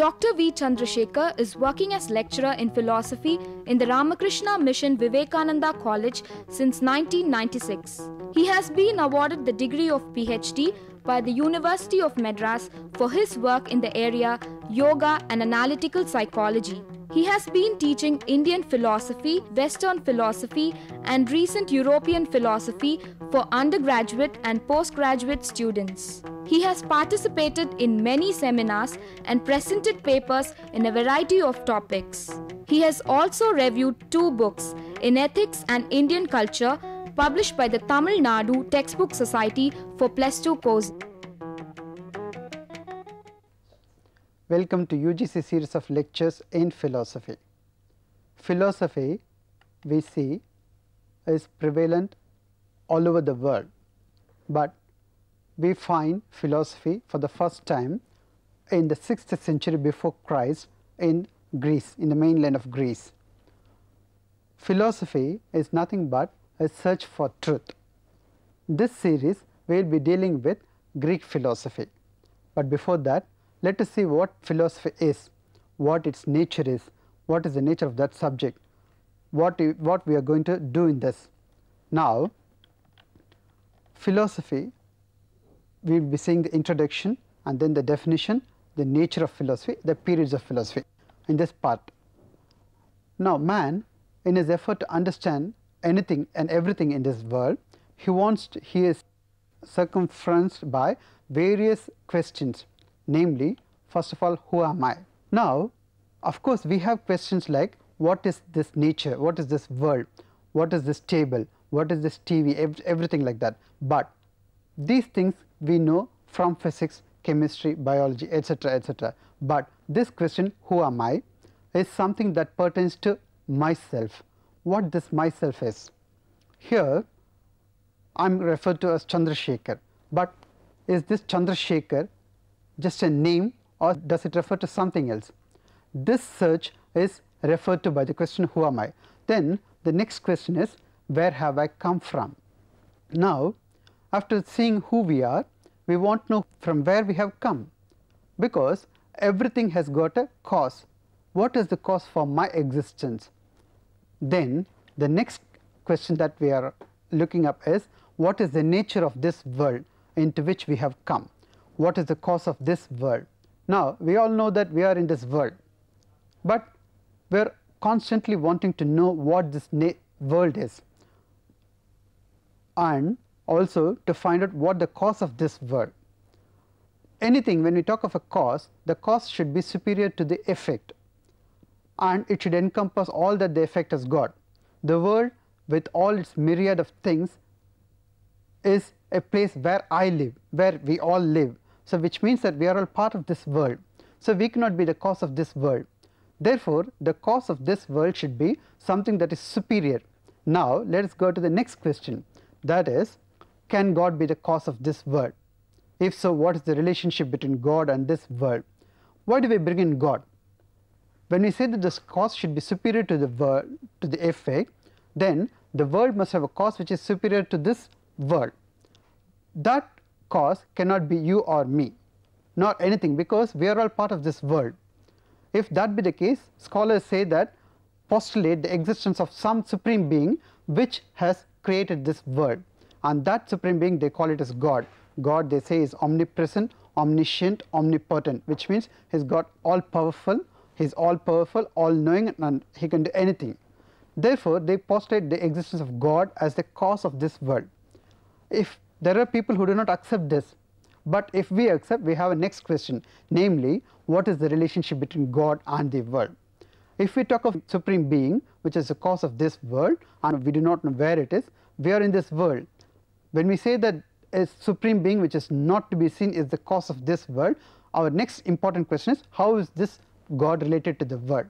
Dr. V. Chandrasekhar is working as lecturer in philosophy in the Ramakrishna Mission Vivekananda College since 1996. He has been awarded the degree of PhD by the University of Madras for his work in the area Yoga and Analytical Psychology. He has been teaching Indian philosophy, Western philosophy, and recent European philosophy for undergraduate and postgraduate students. He has participated in many seminars and presented papers in a variety of topics. He has also reviewed 2 books in Ethics and Indian Culture published by the Tamil Nadu Textbook Society for Plus 2 course. Welcome to UGC series of lectures in philosophy. Philosophy, we see, is prevalent all over the world, but we find philosophy for the first time in the 6th century before Christ in Greece, in the mainland of Greece. Philosophy is nothing but a search for truth. This series we will be dealing with Greek philosophy, but before that, let us see what philosophy is, what its nature is, what is the nature of that subject, what we are going to do in this. Now, philosophy, we will be seeing the introduction and then the definition, the nature of philosophy, the periods of philosophy in this part. Now, man, in his effort to understand anything and everything in this world, he is circumferenced by various questions. Namely, first of all, who am I? Now, of course, we have questions like what is this nature, what is this world, what is this table, what is this TV, everything like that. But these things we know from physics, chemistry, biology, etc., etc. But this question, who am I, is something that pertains to myself, what this myself is. Here, I am referred to as Chandrasekhar, but is this Chandrasekhar just a name or does it refer to something else? This search is referred to by the question, who am I? Then the next question is, where have I come from? Now, after seeing who we are, we want to know from where we have come, because everything has got a cause. What is the cause for my existence? Then the next question that we are looking up is, what is the nature of this world into which we have come? What is the cause of this world? Now, we all know that we are in this world, but we are constantly wanting to know what this world is, and also to find out what the cause of this world. Anything, when we talk of a cause, the cause should be superior to the effect, and it should encompass all that the effect has got. The world with all its myriad of things is a place where I live, where we all live. So, which means that we are all part of this world. So, we cannot be the cause of this world. Therefore, the cause of this world should be something that is superior. Now, let us go to the next question, that is, can God be the cause of this world? If so, what is the relationship between God and this world? Why do we bring in God? When we say that this cause should be superior to the world, to the effect, then the world must have a cause which is superior to this world. That cause cannot be you or me, nor anything, because we are all part of this world. If that be the case, scholars say that postulate the existence of some supreme being which has created this world, and that supreme being they call it as God. God, they say, is omnipresent, omniscient, omnipotent, which means he is God all powerful, he is all powerful, all knowing, and he can do anything. Therefore, they postulate the existence of God as the cause of this world. If there are people who do not accept this, but if we accept, we have a next question, namely, what is the relationship between God and the world? If we talk of supreme being which is the cause of this world and we do not know where it is, we are in this world. When we say that a supreme being which is not to be seen is the cause of this world, our next important question is, how is this God related to the world?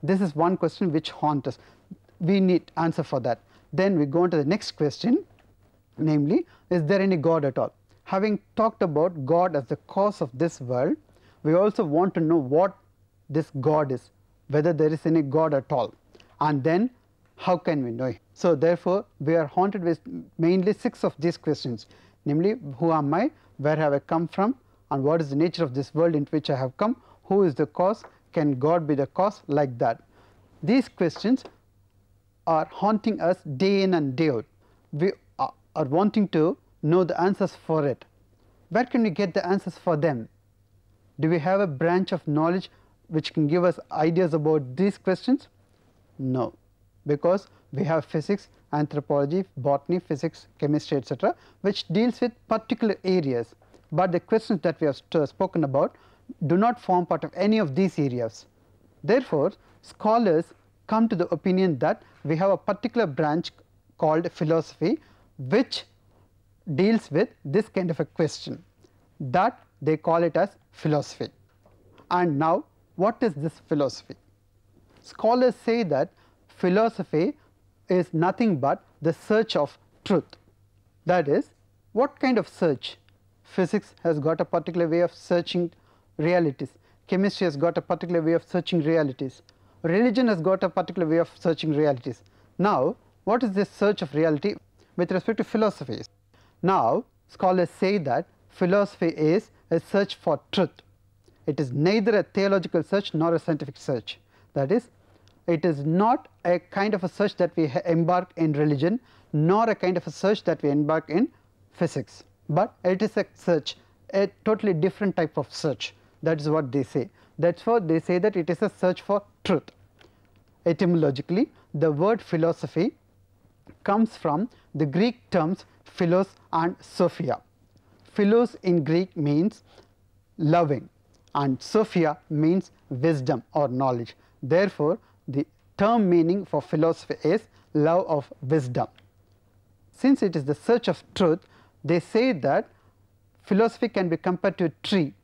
This is one question which haunts us. We need answer for that. Then we go on to the next question, namely, is there any God at all? Having talked about God as the cause of this world, we also want to know what this God is, whether there is any God at all, and then how can we know him? So, therefore, we are haunted with mainly 6 of these questions, namely, who am I, where have I come from, and what is the nature of this world into which I have come, who is the cause, can God be the cause, like that. These questions are haunting us day in and day out. We are wanting to know the answers for it. Where can we get the answers for them? Do we have a branch of knowledge which can give us ideas about these questions? No, because we have physics, anthropology, botany, physics, chemistry, etc., which deals with particular areas, but the questions that we have spoken about do not form part of any of these areas. Therefore, scholars come to the opinion that we have a particular branch called philosophy which deals with this kind of a question, that they call it as philosophy. And now, what is this philosophy? Scholars say that philosophy is nothing but the search of truth. That is, what kind of search? Physics has got a particular way of searching realities, chemistry has got a particular way of searching realities, religion has got a particular way of searching realities. Now, what is this search of reality with respect to philosophy? Now, scholars say that philosophy is a search for truth. It is neither a theological search nor a scientific search. That is, it is not a kind of a search that we embark in religion, nor a kind of a search that we embark in physics, but it is a search, a totally different type of search. That is what they say. That's why they say that it is a search for truth. Etymologically, the word philosophy comes from the Greek terms philos and sophia. Philos in Greek means loving and sophia means wisdom or knowledge. Therefore, the term meaning for philosophy is love of wisdom. Since it is the search of truth, they say that philosophy can be compared to a tree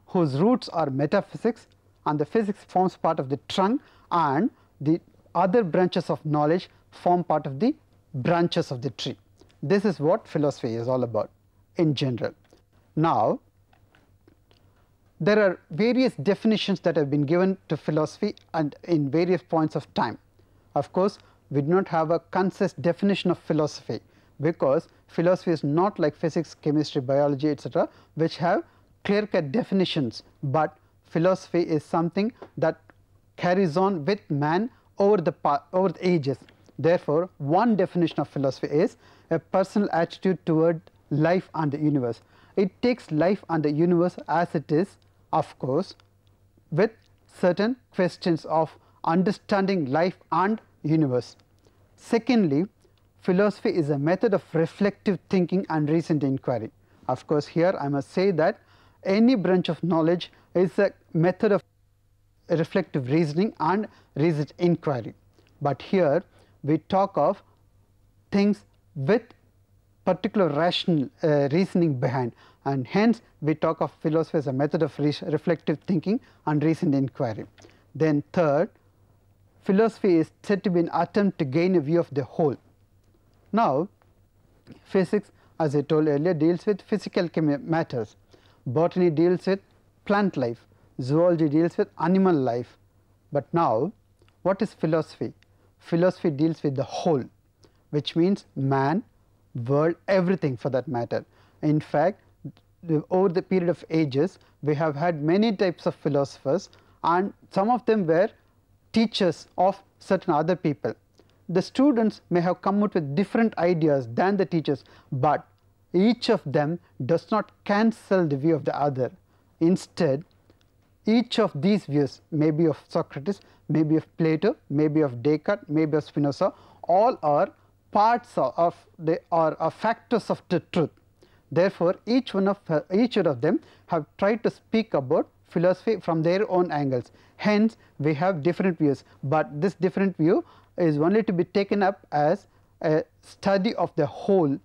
whose roots are metaphysics, and the physics forms part of the trunk, and the other branches of knowledge form part of the branches of the tree. This is what philosophy is all about in general. Now, there are various definitions that have been given to philosophy and in various points of time. Of course, we do not have a concise definition of philosophy, because philosophy is not like physics, chemistry, biology, etc., which have clear-cut definitions, but philosophy is something that carries on with man over the ages. Therefore, one definition of philosophy is a personal attitude toward life and the universe. It takes life and the universe as it is, of course, with certain questions of understanding life and universe. Secondly, philosophy is a method of reflective thinking and reasoned inquiry. Of course, here I must say that any branch of knowledge is a method of reflective reasoning and reasoned inquiry, but here we talk of things with particular rational reasoning behind, and hence we talk of philosophy as a method of reflective thinking and reasoned inquiry. Then third, philosophy is said to be an attempt to gain a view of the whole. Now, physics, as I told earlier, deals with physical matters, botany deals with plant life, zoology deals with animal life, but now what is philosophy? Philosophy deals with the whole, which means man, world, everything for that matter. In fact, over the period of ages, we have had many types of philosophers, and some of them were teachers of certain other people. The students may have come out with different ideas than the teachers, but each of them does not cancel the view of the other. Instead, each of these views may be of Socrates, may be of Plato, may be of Descartes, may be of Spinoza, all are parts of they are factors of the truth. Therefore, each one of them have tried to speak about philosophy from their own angles. Hence, we have different views, but this different view is only to be taken up as a study of the whole,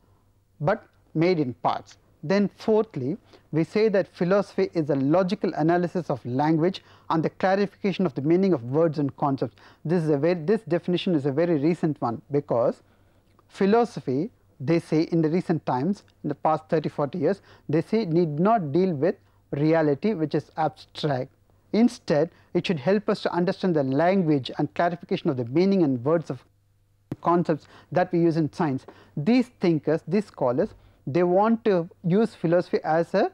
but made in parts. Then fourthly, we say that philosophy is a logical analysis of language and the clarification of the meaning of words and concepts. This definition is a very recent one, because philosophy, they say in the recent times, in the past 30-40 years, they say need not deal with reality which is abstract. Instead, it should help us to understand the language and clarification of the meaning and words of concepts that we use in science. These thinkers, these scholars, they want to use philosophy as a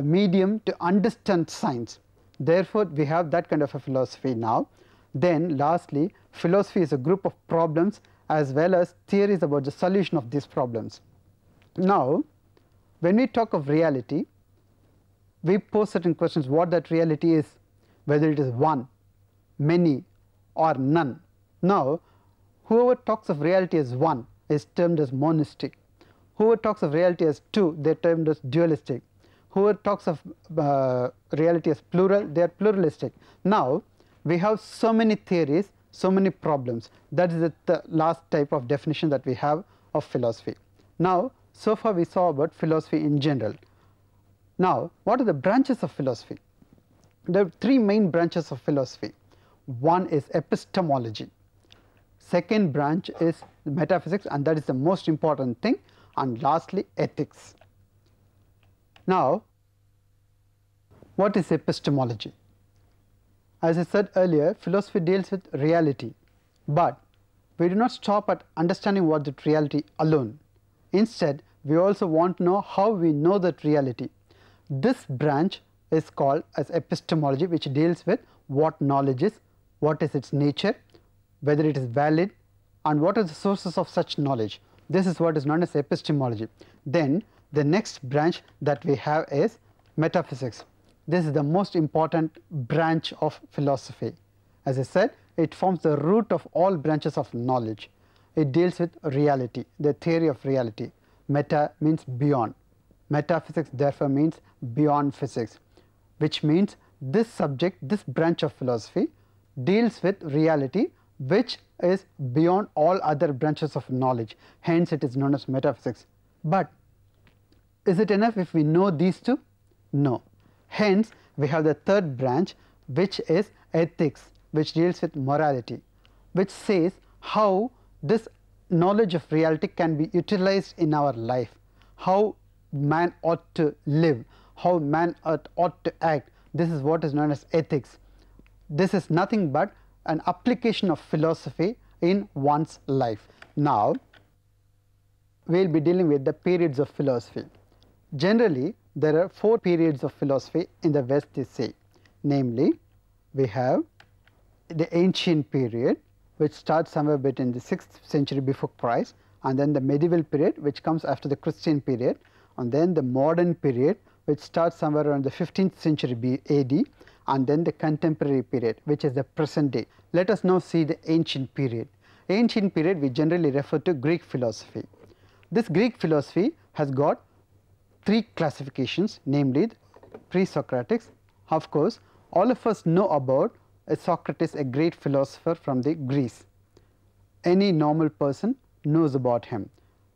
medium to understand science. Therefore, we have that kind of a philosophy now. Then lastly, philosophy is a group of problems as well as theories about the solution of these problems. Now, when we talk of reality, we pose certain questions what that reality is, whether it is one, many or none. Now, whoever talks of reality as one is termed as monistic. Whoever talks of reality as two, they are termed as dualistic. Whoever talks of reality as plural, they are pluralistic. Now, we have so many theories, so many problems. That is the last type of definition that we have of philosophy. Now, so far we saw about philosophy in general. Now, what are the branches of philosophy? There are three main branches of philosophy. One is epistemology. Second branch is metaphysics, and that is the most important thing. And lastly, ethics. Now, what is epistemology? As I said earlier, philosophy deals with reality, but we do not stop at understanding what that reality alone. Instead, we also want to know how we know that reality. This branch is called as epistemology, which deals with what knowledge is, what is its nature, whether it is valid, and what are the sources of such knowledge. This is what is known as epistemology. Then the next branch that we have is metaphysics. This is the most important branch of philosophy. As I said, it forms the root of all branches of knowledge. It deals with reality, the theory of reality. Meta means beyond. Metaphysics therefore means beyond physics, which means this subject, this branch of philosophy deals with reality which is beyond all other branches of knowledge. Hence, it is known as metaphysics. But is it enough if we know these two? No. Hence, we have the third branch, which is ethics, which deals with morality, which says how this knowledge of reality can be utilized in our life, how man ought to live, how man ought to act. This is what is known as ethics. This is nothing but an application of philosophy in one's life. Now, we will be dealing with the periods of philosophy. Generally, there are 4 periods of philosophy in the West, they say. Namely, we have the ancient period, which starts somewhere between the 6th century before Christ, and then the medieval period, which comes after the Christian period, and then the modern period, which starts somewhere around the 15th century AD, and then the contemporary period, which is the present day. Let us now see the ancient period. Ancient period we generally refer to Greek philosophy. This Greek philosophy has got 3 classifications, namely pre-Socratics. Of course, all of us know about Socrates, a great philosopher from the Greece. Any normal person knows about him.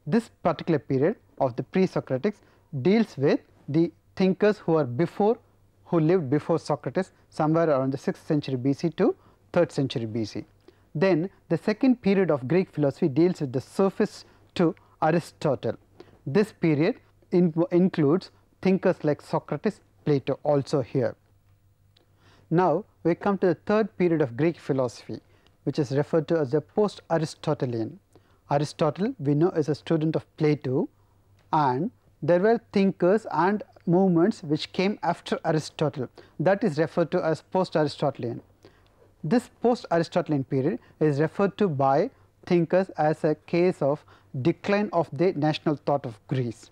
This particular period of the pre-Socratics deals with the thinkers who lived before Socrates, somewhere around the 6th century BC to 3rd century BC. Then the second period of Greek philosophy deals with the sophists to Aristotle. This period includes thinkers like Socrates, Plato also here. Now we come to the third period of Greek philosophy, which is referred to as the post-Aristotelian. Aristotle, we know, is a student of Plato, and there were thinkers and movements which came after Aristotle, that is referred to as post-Aristotelian. This post-Aristotelian period is referred to by thinkers as a case of decline of the national thought of Greece.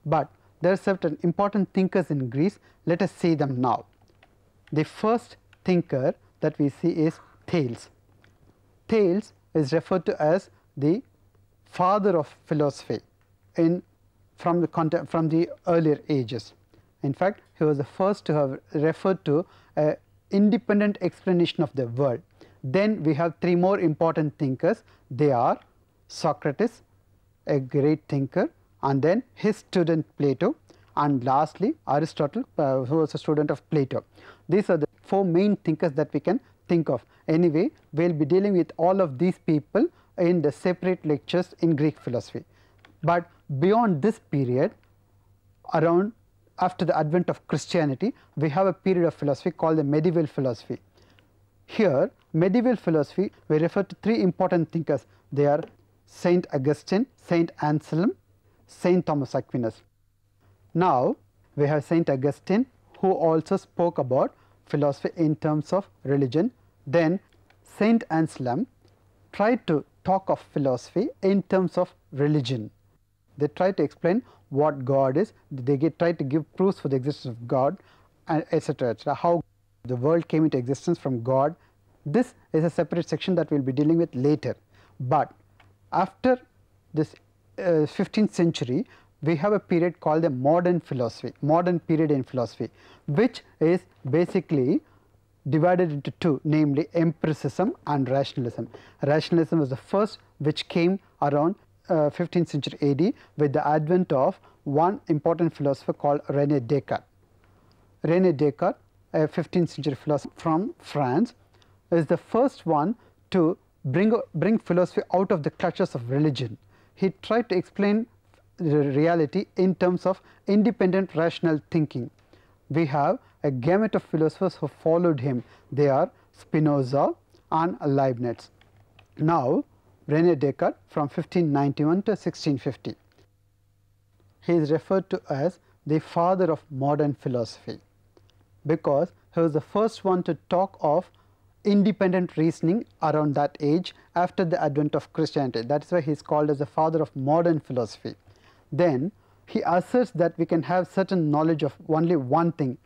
But there are certain important thinkers in Greece. Let us see them now. The first thinker that we see is Thales. Thales is referred to as the father of philosophy from the earlier ages. In fact, he was the first to have referred to an independent explanation of the world. Then we have 3 more important thinkers. They are Socrates, a great thinker, and then his student Plato, and lastly Aristotle, who was a student of Plato. These are the 4 main thinkers that we can think of. Anyway, we will be dealing with all of these people in the separate lectures in Greek philosophy. But beyond this period, around after the advent of Christianity, we have a period of philosophy called the medieval philosophy. Here, medieval philosophy, we refer to 3 important thinkers. They are Saint Augustine, Saint Anselm, Saint Thomas Aquinas. Now we have Saint Augustine, who also spoke about philosophy in terms of religion. Then Saint Anselm tried to talk of philosophy in terms of religion. They try to explain what God is, they try to give proofs for the existence of God, and etc., etc., how the world came into existence from God. This is a separate section that we will be dealing with later. But after this 15th century, we have a period called the modern philosophy, modern period in philosophy, which is basically divided into two, namely empiricism and rationalism. Rationalism was the first, which came around 15th century AD with the advent of one important philosopher called René Descartes. René Descartes, a 15th century philosopher from France, is the first one to bring philosophy out of the clutches of religion. He tried to explain the reality in terms of independent rational thinking. We have a gamut of philosophers who followed him. They are Spinoza and Leibniz. Now, René Descartes from 1591 to 1650. He is referred to as the father of modern philosophy because he was the first one to talk of independent reasoning around that age after the advent of Christianity. That is why he is called as the father of modern philosophy. Then he asserts that we can have certain knowledge of only one thing.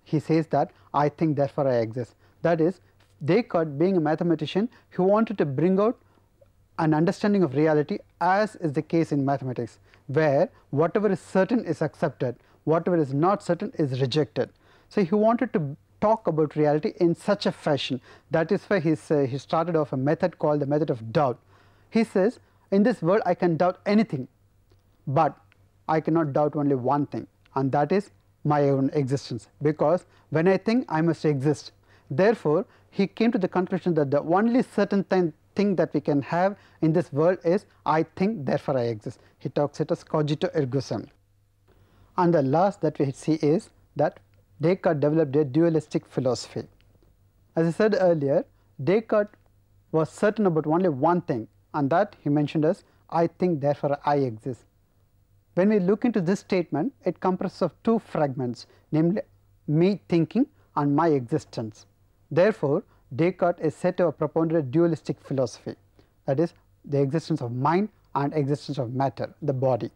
He says that I think, therefore I exist. That is, Descartes, being a mathematician, he wanted to bring out an understanding of reality, as is the case in mathematics, where whatever is certain is accepted, whatever is not certain is rejected. So he wanted to talk about reality in such a fashion. That is why he started off a method called the method of doubt. He says, in this world I can doubt anything, but I cannot doubt only one thing, and that is my own existence, because when I think, I must exist. Therefore, he came to the conclusion that the only certain thing that we can have in this world is I think, therefore I exist. He talks it as cogito ergo sum. And the last that we see is that Descartes developed a dualistic philosophy. As I said earlier, Descartes was certain about only one thing, and that he mentioned as I think, therefore I exist. When we look into this statement, it comprises of two fragments, namely me thinking and my existence. Therefore, Descartes is said to have propounded a dualistic philosophy, that is, the existence of mind and existence of matter, the body.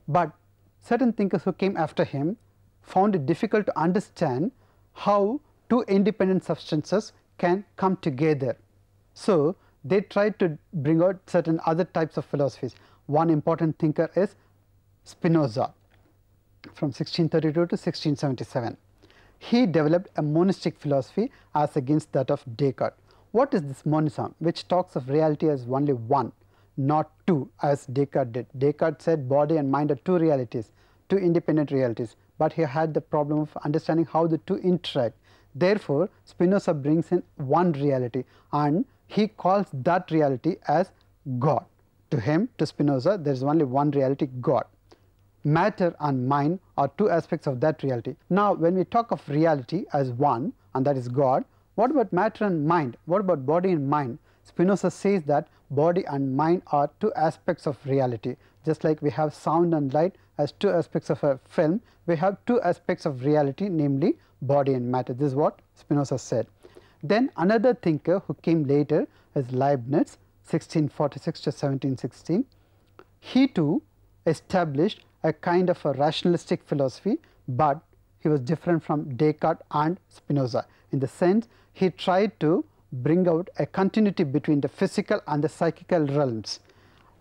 But certain thinkers who came after him found it difficult to understand how two independent substances can come together. So they tried to bring out certain other types of philosophies. One important thinker is Spinoza from 1632 to 1677. He developed a monistic philosophy as against that of Descartes. What is this monism, which talks of reality as only one, not two, as Descartes did? Descartes said body and mind are two realities, two independent realities, but he had the problem of understanding how the two interact. Therefore, Spinoza brings in one reality, and he calls that reality as God. To him, to Spinoza, there is only one reality, God. Matter and mind are two aspects of that reality. Now, when we talk of reality as one, and that is God, what about matter and mind? What about body and mind? Spinoza says that body and mind are two aspects of reality. Just like we have sound and light as two aspects of a film, we have two aspects of reality, namely body and matter. This is what Spinoza said. Then another thinker who came later is Leibniz, 1646 to 1716. He too established a kind of a rationalistic philosophy, but he was different from Descartes and Spinoza in the sense he tried to bring out a continuity between the physical and the psychical realms.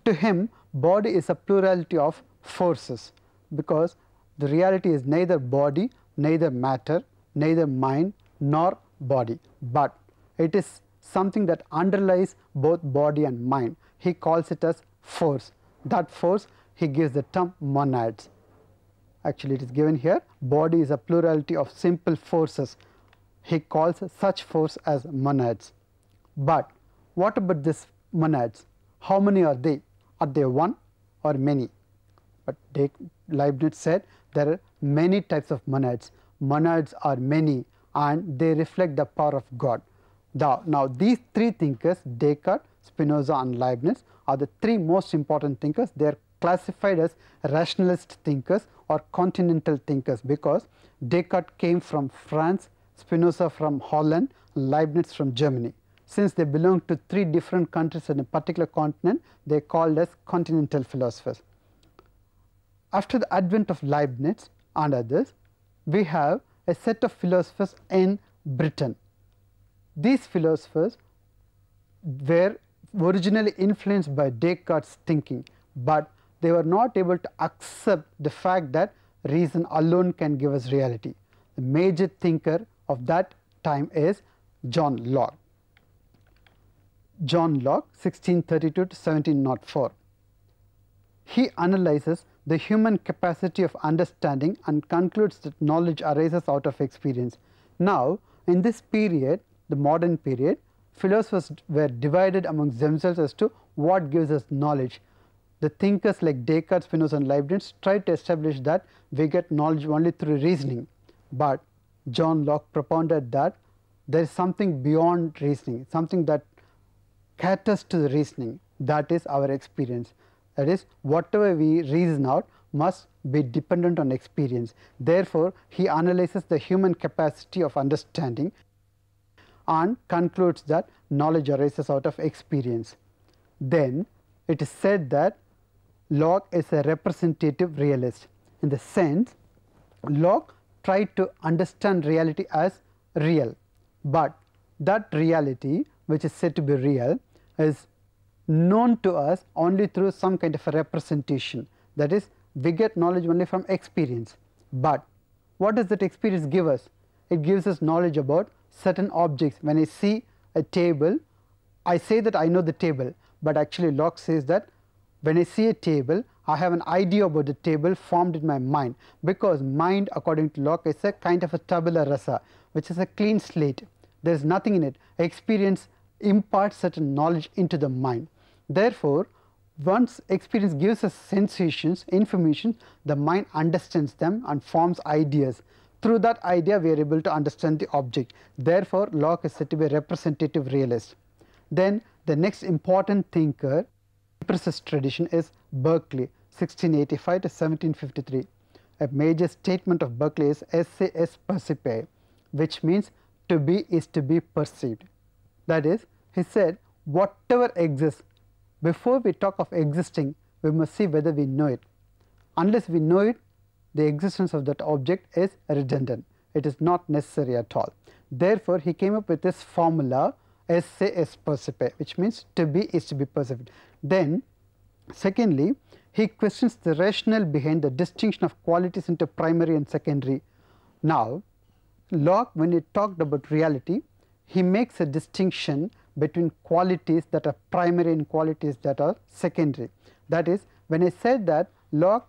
To him, body is a plurality of forces, because the reality is neither body, neither matter, neither mind nor body, but it is something that underlies both body and mind. He calls it as force. That force he gives the term monads. Actually, it is given here. Body is a plurality of simple forces. He calls such force as monads. But what about this monads? How many are they? Are they one or many? But Leibniz said there are many types of monads. Monads are many and they reflect the power of God. Now these three thinkers, Descartes, Spinoza and Leibniz, are the three most important thinkers. They are classified as rationalist thinkers or continental thinkers because Descartes came from France, Spinoza from Holland, Leibniz from Germany. Since they belong to three different countries in a particular continent, they are called as continental philosophers. After the advent of Leibniz and others, we have a set of philosophers in Britain. These philosophers were originally influenced by Descartes' thinking, but they were not able to accept the fact that reason alone can give us reality. The major thinker of that time is John Locke. John Locke, 1632 to 1704. He analyzes the human capacity of understanding and concludes that knowledge arises out of experience. Now, in this period, the modern period, philosophers were divided amongst themselves as to what gives us knowledge. The thinkers like Descartes, Spinoza and Leibniz tried to establish that we get knowledge only through reasoning, but John Locke propounded that there is something beyond reasoning, something that caters to the reasoning, that is our experience. That is, whatever we reason out must be dependent on experience. Therefore, he analyzes the human capacity of understanding and concludes that knowledge arises out of experience. Then it is said that Locke is a representative realist. In the sense, Locke tried to understand reality as real, but that reality which is said to be real is known to us only through some kind of a representation. That is, we get knowledge only from experience. But what does that experience give us? It gives us knowledge about certain objects. When I see a table, I say that I know the table, but actually Locke says that when I see a table, I have an idea about the table formed in my mind, because mind, according to Locke, is a kind of a tabula rasa, which is a clean slate. There is nothing in it. Experience imparts certain knowledge into the mind. Therefore, once experience gives us sensations, information, the mind understands them and forms ideas. Through that idea, we are able to understand the object. Therefore, Locke is said to be a representative realist. Then the next important thinker, empiricist tradition, is Berkeley, 1685 to 1753. A major statement of Berkeley is esse est percipi, which means to be is to be perceived. That is, he said, whatever exists, before we talk of existing, we must see whether we know it. Unless we know it, the existence of that object is redundant. It is not necessary at all. Therefore, he came up with this formula esse est percipi, which means to be is to be perceived. Then, secondly, he questions the rationale behind the distinction of qualities into primary and secondary. Now, Locke, when he talked about reality, he makes a distinction between qualities that are primary and qualities that are secondary. That is, when I said that Locke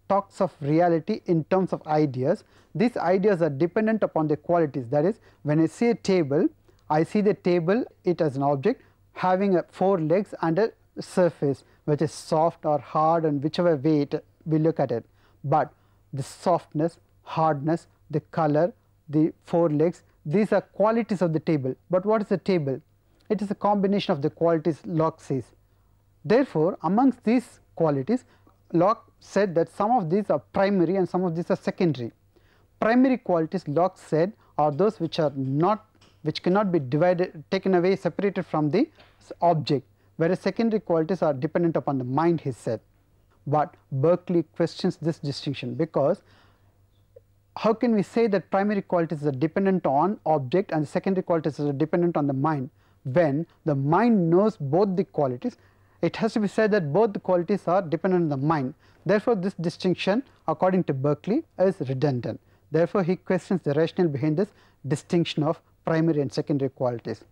talks of reality in terms of ideas, these ideas are dependent upon the qualities. That is, when I see a table, I see the table, it as an object having four legs and a surface which is soft or hard, and whichever way we look at it. But the softness, hardness, the color, the four legs, these are qualities of the table. But what is the table? It is a combination of the qualities, Locke says. Therefore, amongst these qualities, Locke said that some of these are primary and some of these are secondary. Primary qualities, Locke said, are those which cannot be divided, taken away, separated from the object, whereas secondary qualities are dependent upon the mind, he said. But Berkeley questions this distinction, because how can we say that primary qualities are dependent on object and secondary qualities are dependent on the mind, when the mind knows both the qualities? It has to be said that both the qualities are dependent on the mind. Therefore, this distinction, according to Berkeley, is redundant. Therefore, he questions the rationale behind this distinction of primary and secondary qualities.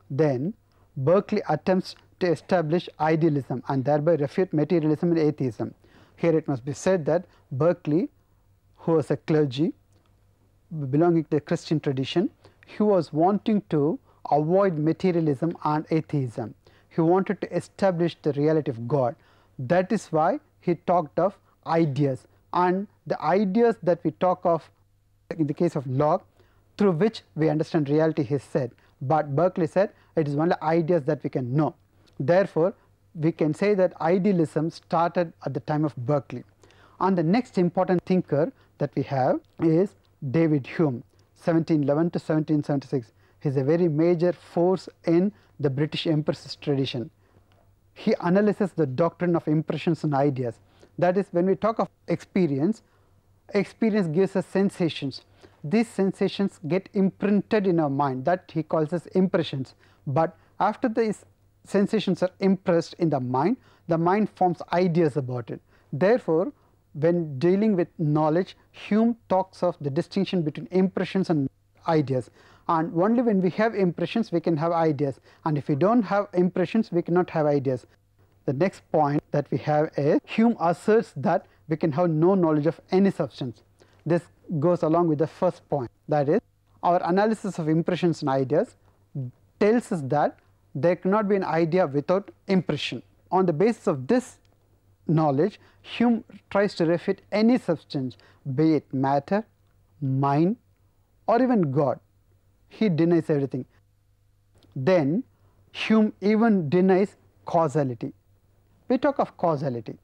Then Berkeley attempts to establish idealism and thereby refute materialism and atheism. Here it must be said that Berkeley, who was a clergy belonging to the Christian tradition, he was wanting to avoid materialism and atheism. He wanted to establish the reality of God. That is why he talked of ideas, and the ideas that we talk of in the case of Locke, through which we understand reality, he said. But Berkeley said it is only ideas that we can know. Therefore, we can say that idealism started at the time of Berkeley. And the next important thinker that we have is David Hume, 1711 to 1776. He is a very major force in the British empiricist tradition. He analyzes the doctrine of impressions and ideas. That is, when we talk of experience, experience gives us sensations. These sensations get imprinted in our mind, that he calls as impressions. But after these sensations are impressed in the mind forms ideas about it. Therefore, when dealing with knowledge, Hume talks of the distinction between impressions and ideas, and only when we have impressions we can have ideas, and if we do not have impressions we cannot have ideas. The next point that we have is Hume asserts that we can have no knowledge of any substance. This goes along with the first point, that is, our analysis of impressions and ideas tells us that there cannot be an idea without impression. On the basis of this knowledge, Hume tries to refute any substance, be it matter, mind, or even God. He denies everything. Then Hume even denies causality. We talk of causality.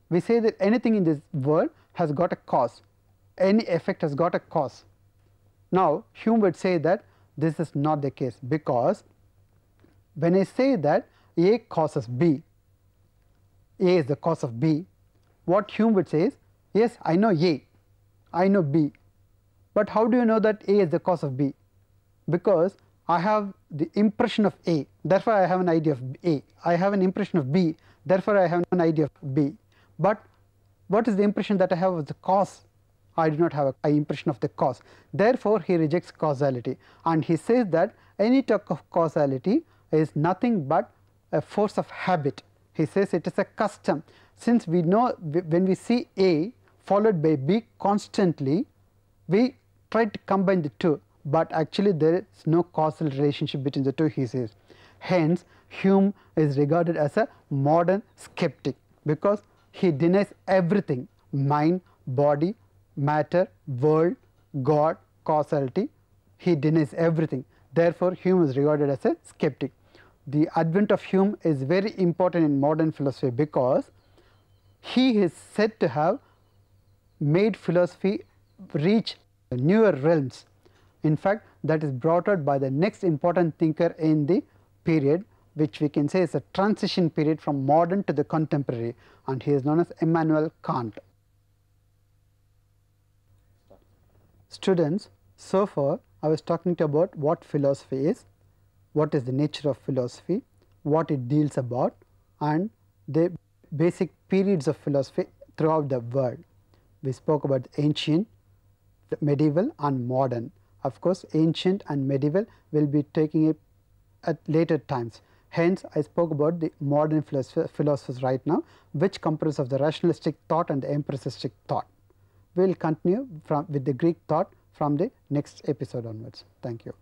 We say that anything in this world has got a cause, any effect has got a cause. Now Hume would say that this is not the case, because when I say that A causes B, A is the cause of B, what Hume would say is, yes, I know A, I know B, but how do you know that A is the cause of B? Because I have the impression of A, therefore I have an idea of A. I have an impression of B, therefore I have an idea of B. But what is the impression that I have of the cause? I do not have an impression of the cause. Therefore he rejects causality, and he says that any talk of causality is nothing but a force of habit. He says it is a custom. Since we know when we see A followed by B constantly, we try to combine the two, but actually there is no causal relationship between the two, he says. Hence Hume is regarded as a modern skeptic, because he denies everything: mind, body, matter, world, God, causality. He denies everything. Therefore Hume is regarded as a skeptic. The advent of Hume is very important in modern philosophy, because he is said to have made philosophy reach newer realms. In fact, that is brought out by the next important thinker in the period, which we can say is a transition period from modern to the contemporary, and he is known as Immanuel Kant. Students, so far I was talking to you about what philosophy is, what is the nature of philosophy, what it deals about, and the basic periods of philosophy throughout the world. We spoke about ancient, medieval and modern. Of course, ancient and medieval will be taking it at later times. Hence, I spoke about the modern philosophers right now, which comprise of the rationalistic thought and the empiricistic thought. We will continue with the Greek thought from the next episode onwards. Thank you.